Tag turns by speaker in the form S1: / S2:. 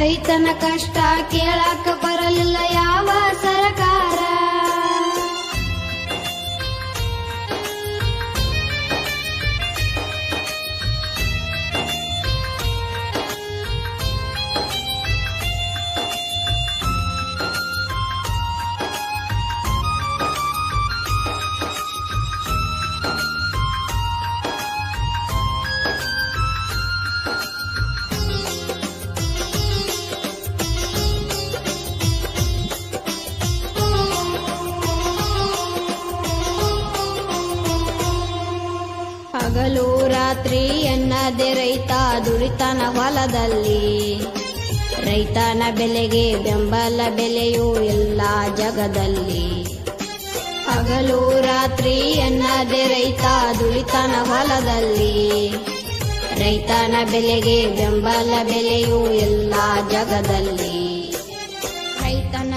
S1: ರೈತನ ಕಷ್ಟ ಕೇಳಾಕ ಬರಲಿಲ್ಲ ಯಾವ ಸರಕಾರ. ಹಗಲು ರಾತ್ರಿ ಎನ್ನದೆ ರೈತ ದುಡಿತಾನ ಹೊಲದಲ್ಲಿ. ರೈತನ ಬೆಲೆಗೆ ಬೆಂಬಲ ಬೆಲೆಯೂ ಇಲ್ಲ ಜಗದಲ್ಲಿ. ಹಗಲು ರಾತ್ರಿ ಎನ್ನದೆ ರೈತ ದುಡಿತಾನ ಹೊಲದಲ್ಲಿ. ರೈತನ ಬೆಲೆಗೆ ಬೆಂಬಲ ಬೆಲೆಯೂ ಇಲ್ಲ ಜಗದಲ್ಲಿ. ರೈತನ